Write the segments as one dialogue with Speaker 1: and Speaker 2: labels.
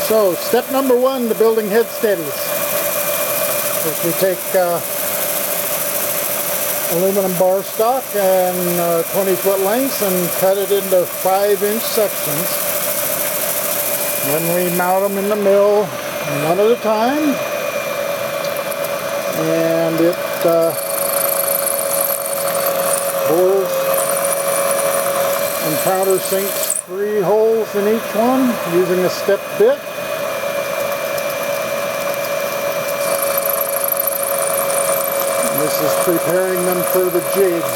Speaker 1: So, step number one to building head steadies is we take aluminum bar stock and 20-foot lengths and cut it into 5-inch sections. Then we mount them in the mill one at a time, and it bores and countersinks 3 holes in each one using a step bit. This is preparing them for the jigs.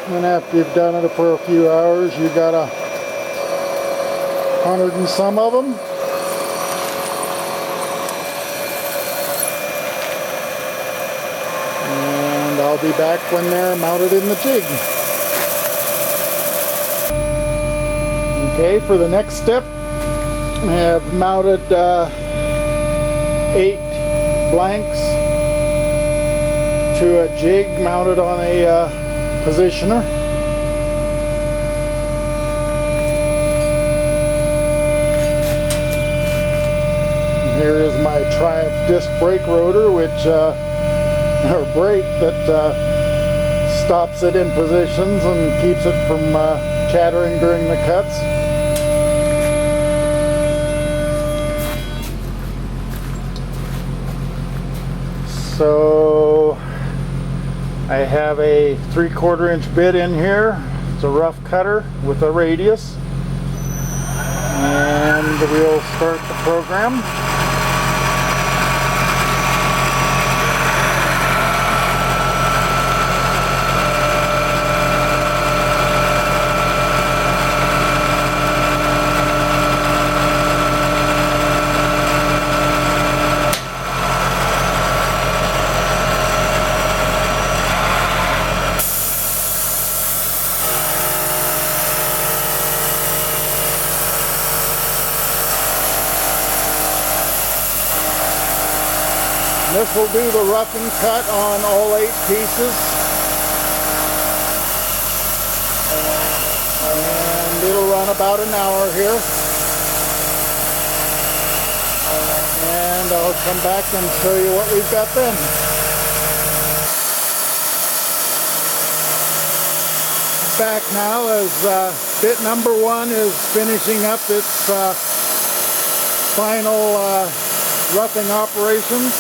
Speaker 1: And after you've done it for a few hours, you got 100 and some of them. And I'll be back when they're mounted in the jig. Okay, for the next step, I have mounted 8 blanks to a jig mounted on a positioner. And here is my Triumph disc brake rotor, which or brake that stops it in positions and keeps it from chattering during the cuts. So I have a 3/4 inch bit in here. It's a rough cutter with a radius, and we'll start the program. This will do the roughing cut on all 8 pieces, and it'll run about an hour here, and I'll come back and show you what we've got then. Back now as bit number 1 is finishing up its final roughing operations.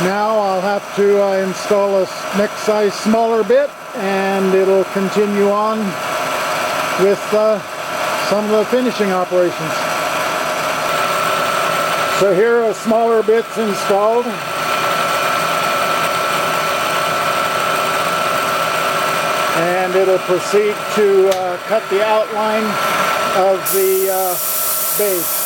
Speaker 1: Now I'll have to install a next size smaller bit, and it'll continue on with some of the finishing operations. So here a smaller bit's installed. And it'll proceed to cut the outline of the base.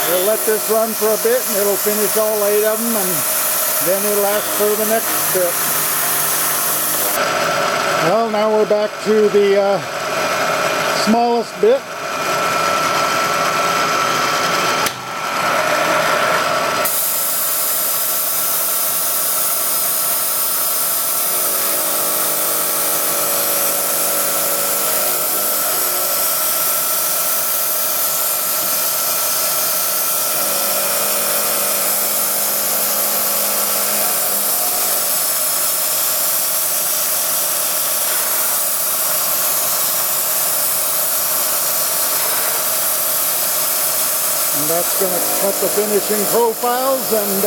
Speaker 1: We'll let this run for a bit, and it'll finish all 8 of them, and then it'll ask for the next bit. Well, now we're back to the smallest bit. And that's going to cut the finishing profiles and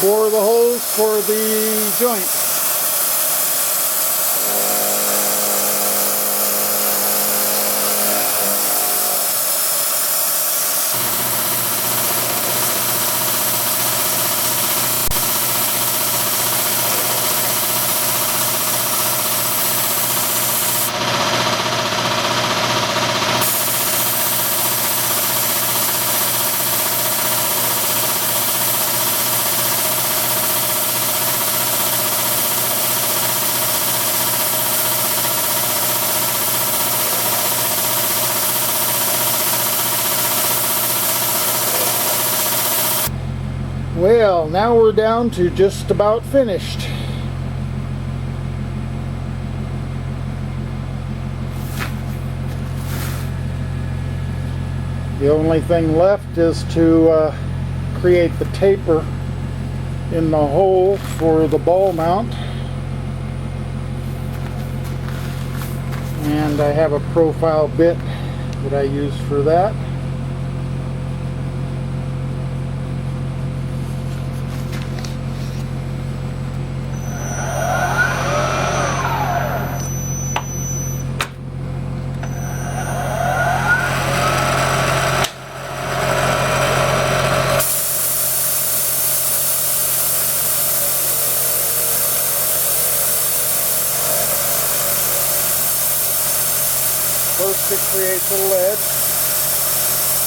Speaker 1: bore the holes for the joint. Well, now we're down to just about finished. The only thing left is to create the taper in the hole for the ball mount. And I have a profile bit that I use for that. First it creates a lid,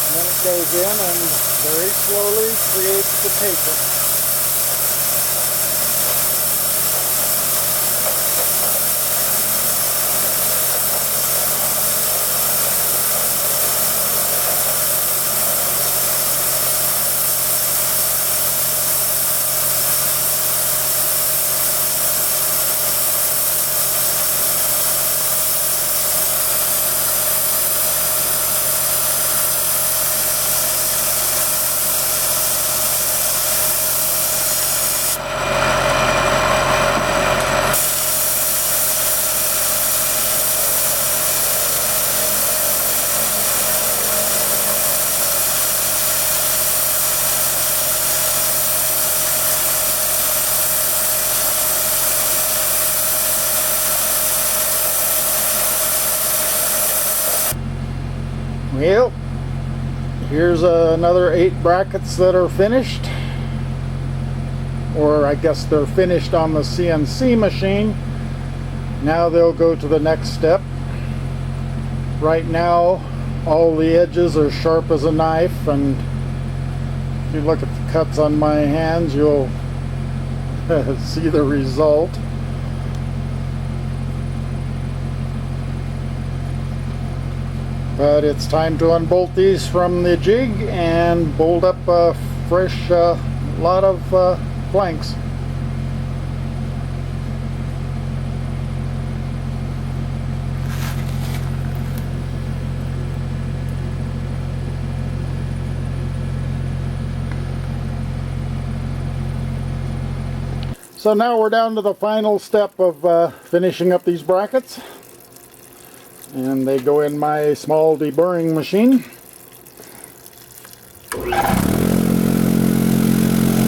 Speaker 1: and then it goes in and very slowly creates the taper. Well, here's another 8 brackets that are finished. or I guess they're finished on the CNC machine. Now they'll go to the next step. Right now all the edges are sharp as a knife, and if you look at the cuts on my hands, you'll see the result. But it's time to unbolt these from the jig and bolt up a fresh lot of planks. So now we're down to the final step of finishing up these brackets. And they go in my small deburring machine.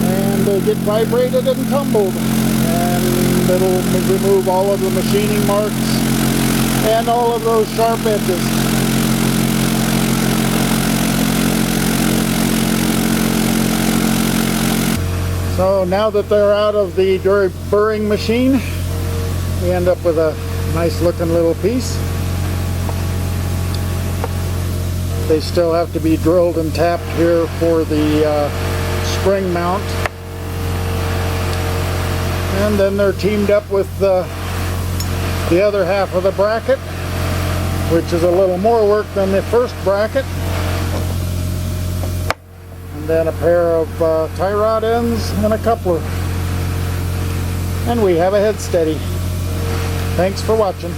Speaker 1: And they get vibrated and tumbled. And it'll remove all of the machining marks and all of those sharp edges. So now that they're out of the deburring machine, we end up with a nice looking little piece. They still have to be drilled and tapped here for the spring mount. And then they're teamed up with the other half of the bracket, which is a little more work than the first bracket. And then a pair of tie rod ends and a coupler. And we have a head steady. Thanks for watching.